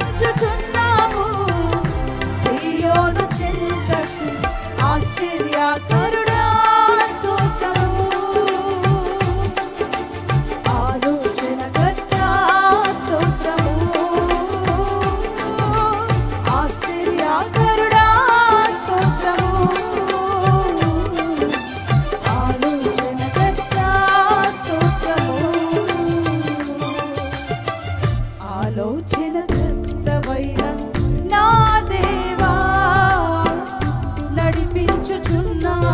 నడిపించుచున్నావు సీయోను చెంతకు ఆశ్చర్యకరుడా స్తోత్రము ఆలోచనకర్త స్తోత్రము ఆశ్చర్యకరుడా స్తోత్రము ఆలోచనకర్త స్తోత్రము ఆలోచనకర్తవైన నా దేవా నడిపించుచున్నావు